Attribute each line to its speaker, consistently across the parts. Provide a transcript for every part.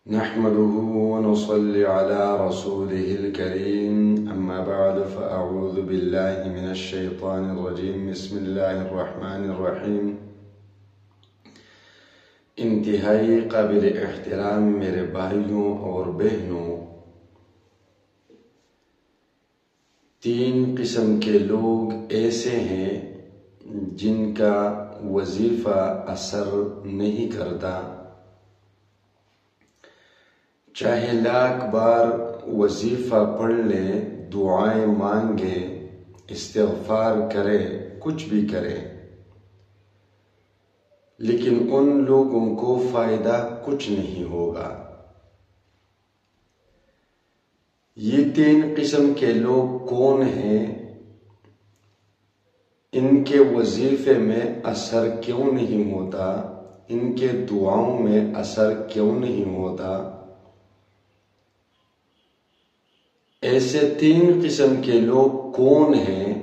Speaker 1: نحمده ونصلي على رسوله الكريم أما بعد فأعوذ بالله من الشيطان الرجيم بسم الله الرحمن الرحيم انتہائی قابل احترام میرے بھائیوں اور بہنوں، تین قسم کے لوگ ایسے ہیں جن کا وظیفہ اثر نہیں کرتا، چاہے لاکھ بار وظیفہ پڑھ لے، دعائیں مانگے، استغفار کرے، کچھ بھی کرے، لیکن ان لوگوں کو فائدہ کچھ نہیں ہوگا۔ یہ تین قسم کے لوگ کون ہیں؟ ان کے وظیفے میں اثر کیوں نہیں ہوتا؟ ان کے دعاؤں میں اثر کیوں نہیں ہوتا؟ ایسے تین قسم کے لوگ کون ہیں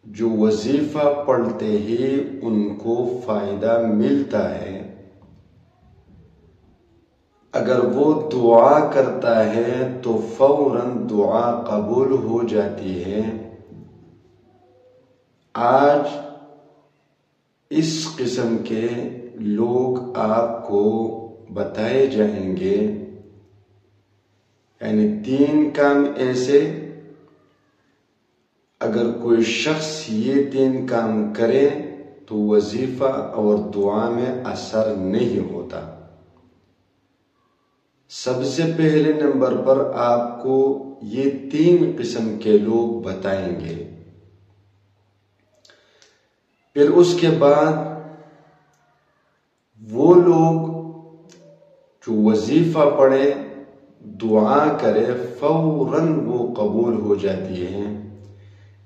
Speaker 1: جو وظیفہ پڑھتے ہی ان کو فائدہ ملتا ہے؟ اگر وہ دعا کرتا ہے تو فوراً دعا قبول ہو جاتی ہے۔ آج اس قسم کے لوگ آپ کو بتائے جائیں گے، یعنی تین کام ایسے، اگر کوئی شخص یہ تین کام کرے تو وظیفہ اور دعا میں اثر نہیں ہوتا۔ سب سے پہلے نمبر پر آپ کو یہ تین قسم کے لوگ بتائیں گے، پھر اس کے بعد وہ لوگ جو وظیفہ پڑھے، دعا کرے، فوراً وہ قبول ہو جاتی ہے۔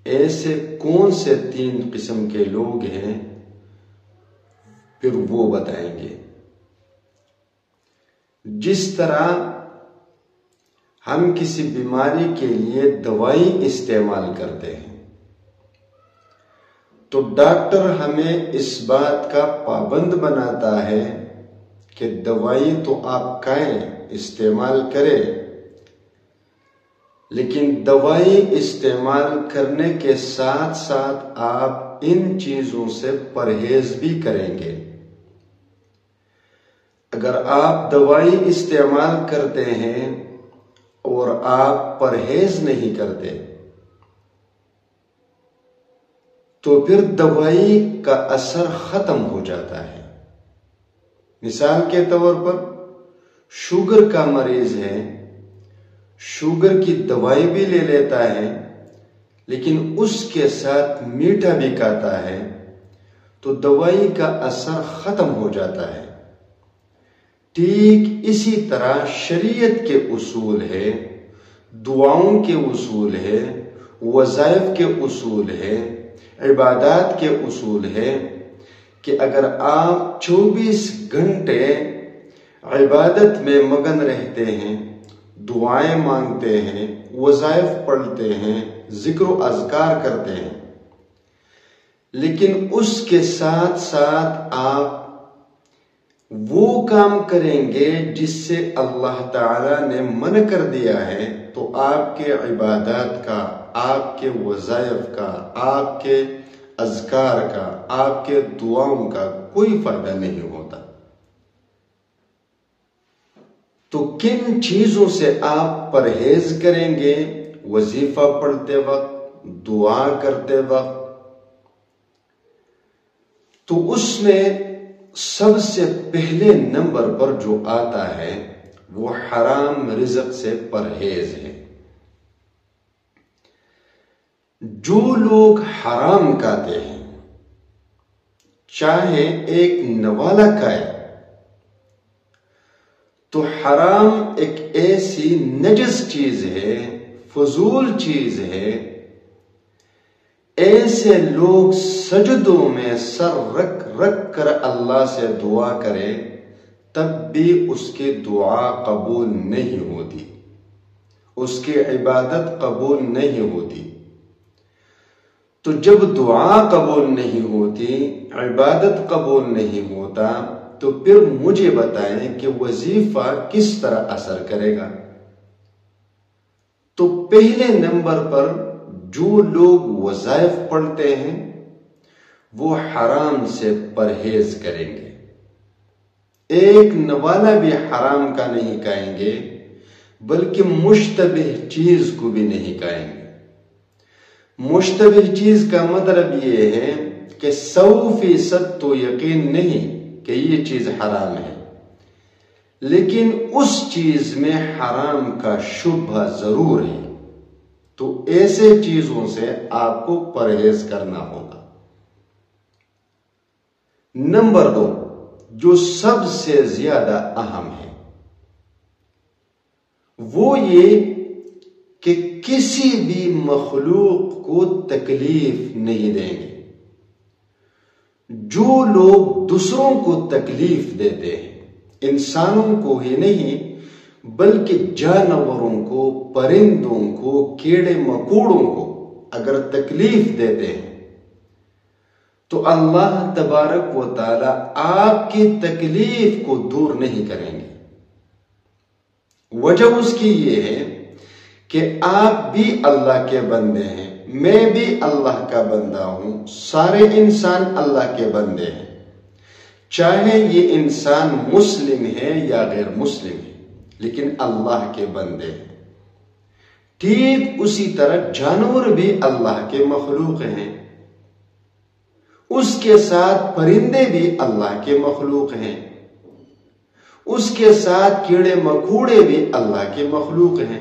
Speaker 1: ایسے کون سے تین قسم کے لوگ ہیں، پھر وہ بتائیں گے۔ جس طرح ہم کسی بیماری کے لیے دوائی استعمال کرتے ہیں تو ڈاکٹر ہمیں اس بات کا پابند بناتا ہے کہ دوائی تو آپ کھائیں، استعمال کریں، لیکن دوائی استعمال کرنے کے ساتھ ساتھ آپ ان چیزوں سے پرہیز بھی کریں گے۔ اگر آپ دوائی استعمال کرتے ہیں اور آپ پرہیز نہیں کرتے تو پھر دوائی کا اثر ختم ہو جاتا ہے۔ مثال کے طور پر شوگر کا مریض ہے، شوگر کی دوائی بھی لے لیتا ہے لیکن اس کے ساتھ میٹھا بھی کھاتا ہے تو دوائی کا اثر ختم ہو جاتا ہے۔ ٹھیک اسی طرح شریعت کے اصول ہے، دعاؤں کے اصول ہے، وظائف کے اصول ہے، عبادات کے اصول ہے کہ اگر آپ 24 گھنٹے عبادت میں مگن رہتے ہیں، دعائیں مانگتے ہیں، وظائف پڑھتے ہیں، ذکر و اذکار کرتے ہیں، لیکن اس کے ساتھ ساتھ آپ وہ کام کریں گے جس سے اللہ تعالیٰ نے منع کر دیا ہے، تو آپ کے عبادات کا، آپ کے وظائف کا، آپ کے اذکار کا، آپ کے دعاؤں کا کوئی فائدہ نہیں ہوتا۔ تو کن چیزوں سے آپ پرہیز کریں گے وظیفہ پڑھتے وقت، دعا کرتے وقت؟ تو اس میں سب سے پہلے نمبر پر جو آتا ہے وہ حرام رزق سے پرہیز ہے۔ جو لوگ حرام کھاتے ہیں، چاہے ایک نوالا کھائے، تو حرام ایک ایسی نجس چیز ہے، فضول چیز ہے۔ ایسے لوگ سجدوں میں سر رکھ رکھ کر اللہ سے دعا کرے تب بھی اس کی دعا قبول نہیں ہوتی، اس کی عبادت قبول نہیں ہوتی۔ تو جب دعا قبول نہیں ہوتی، عبادت قبول نہیں ہوتا، تو پھر مجھے بتائیں کہ وظیفہ کس طرح اثر کرے گا۔ تو پہلے نمبر پر جو لوگ وظائف پڑھتے ہیں وہ حرام سے پرہیز کریں گے، ایک نوالا بھی حرام کا نہیں کھائیں گے، بلکہ مشتبہ چیز کو بھی نہیں کھائیں گے۔ مشتبہ چیز کا مطلب یہ ہے کہ 100% تو یقین نہیں کہ یہ چیز حرام ہے، لیکن اس چیز میں حرام کا شبہ ضرور ہے، تو ایسے چیزوں سے آپ کو پرہیز کرنا ہوگا۔ نمبر 2 جو سب سے زیادہ اہم ہے وہ یہ کہ کسی بھی مخلوق کو تکلیف نہیں دیں گے۔ جو لوگ دوسروں کو تکلیف دیتے ہیں، انسانوں کو ہی نہیں بلکہ جانوروں کو، پرندوں کو، کیڑے مکوڑوں کو اگر تکلیف دیتے ہیں تو اللہ تبارک و تعالی آپ کی تکلیف کو دور نہیں کریں گے۔ وجہ اس کی یہ ہے کہ آپ بھی اللہ کے بندے ہیں، میں بھی اللہ کا بندہ ہوں، سارے انسان اللہ کے بندے ہیں، چاہے یہ انسان مسلم ہے یا غیر مسلم ہے، لیکن اللہ کے بندے ہیں۔ ٹھیک اسی طرح جانور بھی اللہ کے مخلوق ہیں، اس کے ساتھ پرندے بھی اللہ کے مخلوق ہیں، اس کے ساتھ کیڑے مکوڑے بھی اللہ کے مخلوق ہیں۔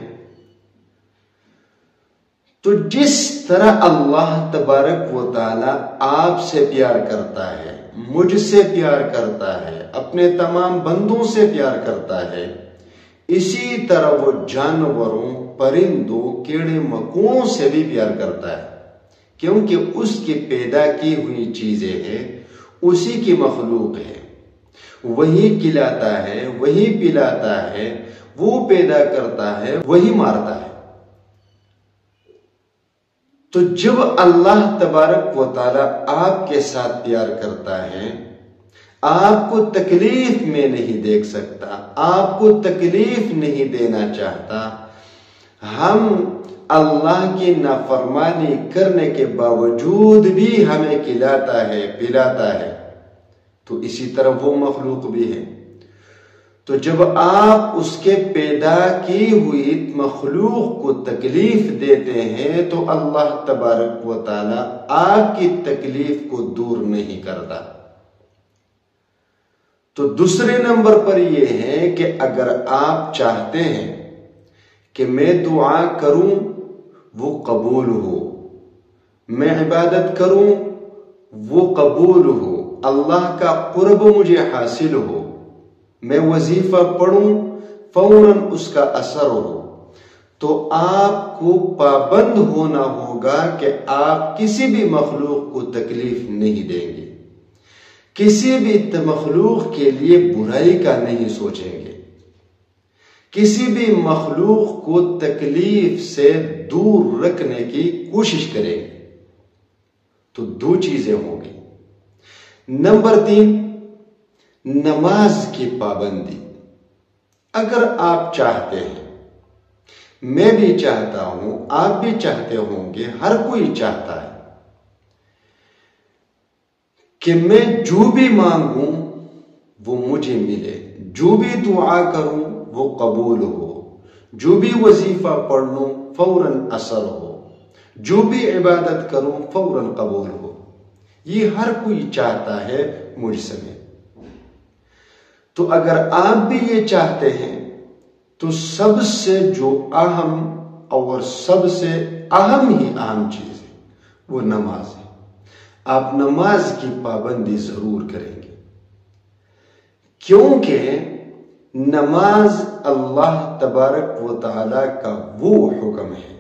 Speaker 1: تو جس طرح اللہ تبارک و تعالی آپ سے پیار کرتا ہے، مجھ سے پیار کرتا ہے، اپنے تمام بندوں سے پیار کرتا ہے، اسی طرح وہ جانوروں، پرندوں، کیڑے مکوڑوں سے بھی پیار کرتا ہے، کیونکہ اس کی پیدا کی ہوئی چیزیں ہیں، اسی کی مخلوق ہے، وہی کھلاتا ہے، وہی پلاتا ہے، وہ پیدا کرتا ہے، وہی مارتا ہے۔ تو جب اللہ تبارک و تعالی آپ کے ساتھ پیار کرتا ہے، آپ کو تکلیف میں نہیں دیکھ سکتا، آپ کو تکلیف نہیں دینا چاہتا، ہم اللہ کی نافرمانی کرنے کے باوجود بھی ہمیں کھلاتا ہے، پلاتا ہے، تو اسی طرح وہ مخلوق بھی ہے۔ تو جب آپ اس کے پیدا کی ہوئی مخلوق کو تکلیف دیتے ہیں تو اللہ تبارک و تعالی آپ کی تکلیف کو دور نہیں کرتا۔ تو دوسرے نمبر پر یہ ہے کہ اگر آپ چاہتے ہیں کہ میں دعا کروں وہ قبول ہو، میں عبادت کروں وہ قبول ہو، اللہ کا قرب مجھے حاصل ہو، میں وظیفہ پڑھوں فوراً اس کا اثر ہو، تو آپ کو پابند ہونا ہوگا کہ آپ کسی بھی مخلوق کو تکلیف نہیں دیں گے، کسی بھی مخلوق کے لیے برائی کا نہیں سوچیں گے، کسی بھی مخلوق کو تکلیف سے دور رکھنے کی کوشش کریں گے۔ تو 2 چیزیں ہوں گی۔ نمبر 3 نماز کی پابندی۔ اگر آپ چاہتے ہیں، میں بھی چاہتا ہوں، آپ بھی چاہتے ہوں گے، ہر کوئی چاہتا ہے کہ میں جو بھی مانگوں وہ مجھے ملے، جو بھی دعا کروں وہ قبول ہو، جو بھی وظیفہ پڑھ لوں فوراً اثر ہو، جو بھی عبادت کروں فوراً قبول ہو۔ یہ ہر کوئی چاہتا ہے مجھ سے۔ تو اگر آپ بھی یہ چاہتے ہیں تو سب سے جو اہم اور سب سے اہم ہی اہم چیز ہے وہ نماز ہے۔ آپ نماز کی پابندی ضرور کریں گے، کیونکہ نماز اللہ تبارک و تعالی کا وہ حکم ہے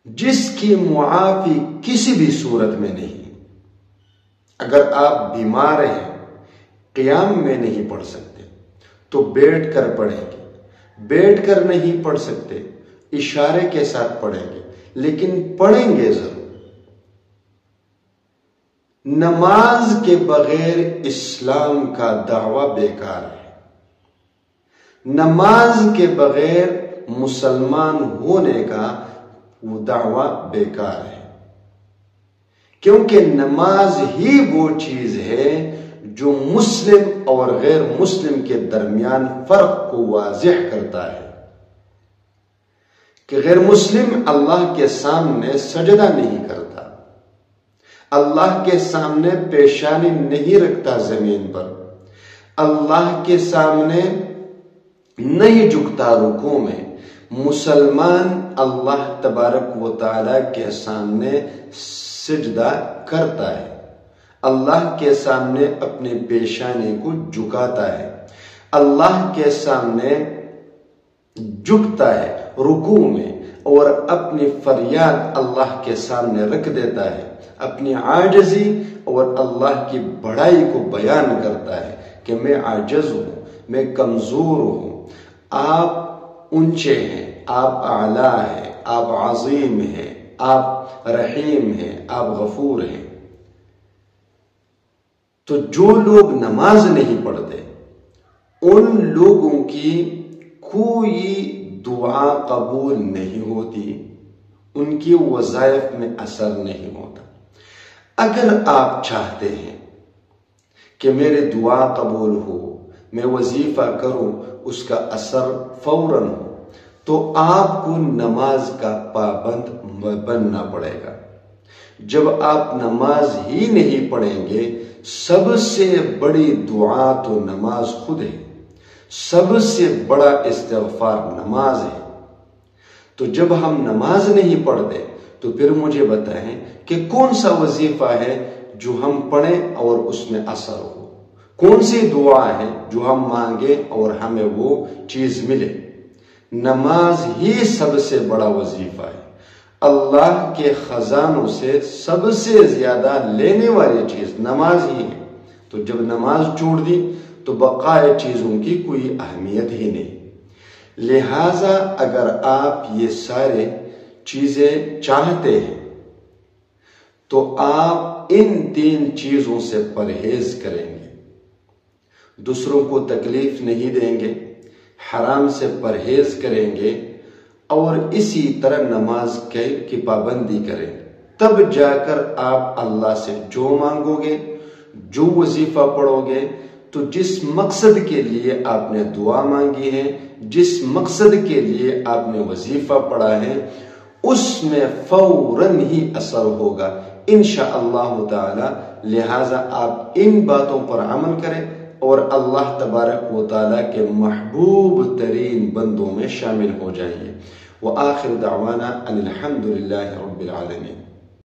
Speaker 1: جس کی معافی کسی بھی صورت میں نہیں۔ اگر آپ بیمار ہیں، قیام میں نہیں پڑھ سکتے تو بیٹھ کر پڑھیں گے، بیٹھ کر نہیں پڑھ سکتے اشارے کے ساتھ پڑھیں گے، لیکن پڑھیں گے ضرور۔ نماز کے بغیر اسلام کا دعویٰ بیکار ہے، نماز کے بغیر مسلمان ہونے کا وہ دعویٰ بیکار ہے، کیونکہ نماز ہی وہ چیز ہے جو مسلم اور غیر مسلم کے درمیان فرق کو واضح کرتا ہے کہ غیر مسلم اللہ کے سامنے سجدہ نہیں کرتا، اللہ کے سامنے پیشانی نہیں رکھتا زمین پر، اللہ کے سامنے نہیں جھکتا رکوع میں۔ مسلمان اللہ تبارک و تعالی کے سامنے سجدہ کرتا ہے، اللہ کے سامنے اپنی پیشانی کو جھکاتا ہے، اللہ کے سامنے جھکتا ہے رکوع میں، اور اپنی فریاد اللہ کے سامنے رکھ دیتا ہے، اپنی عاجزی اور اللہ کی بڑائی کو بیان کرتا ہے کہ میں عاجز ہوں، میں کمزور ہوں، آپ اونچے ہیں، آپ اعلیٰ ہیں، آپ عظیم ہیں، آپ رحیم ہیں، آپ غفور ہیں۔ تو جو لوگ نماز نہیں پڑھتے ان لوگوں کی کوئی دعا قبول نہیں ہوتی، ان کی وظائف میں اثر نہیں ہوتا۔ اگر آپ چاہتے ہیں کہ میرے دعا قبول ہو، میں وظیفہ کروں، اس کا اثر فوراً ہو، تو آپ کو نماز کا پابند بننا پڑے گا۔ جب آپ نماز ہی نہیں پڑھیں گے، سب سے بڑی دعا تو نماز خود ہے، سب سے بڑا استغفار نماز ہے۔ تو جب ہم نماز نہیں پڑھتے تو پھر مجھے بتائیں کہ کون سا وظیفہ ہے جو ہم پڑھیں اور اس میں اثر ہو، کون سی دعا ہے جو ہم مانگیں اور ہمیں وہ چیز ملے؟ نماز ہی سب سے بڑا وظیفہ ہے، اللہ کے خزانوں سے سب سے زیادہ لینے والی چیز نماز ہی ہے۔ تو جب نماز چھوڑ دی تو بقائے چیزوں کی کوئی اہمیت ہی نہیں۔ لہذا اگر آپ یہ سارے چیزیں چاہتے ہیں تو آپ ان 3 چیزوں سے پرہیز کریں گے، دوسروں کو تکلیف نہیں دیں گے، حرام سے پرہیز کریں گے، اور اسی طرح نماز کی پابندی کریں، تب جا کر آپ اللہ سے جو مانگو گے، جو وظیفہ پڑھو گے، تو جس مقصد کے لیے آپ نے دعا مانگی ہے، جس مقصد کے لیے آپ نے وظیفہ پڑھا ہے، اس میں فوراً ہی اثر ہوگا انشاءاللہ تعالی۔ لہٰذا آپ ان باتوں پر عمل کریں اور اللہ تبارک و تعالی کے محبوب ترین بندوں میں شامل ہو جائیے۔ وآخر دعوانا ان الحمد للہ رب العالمین۔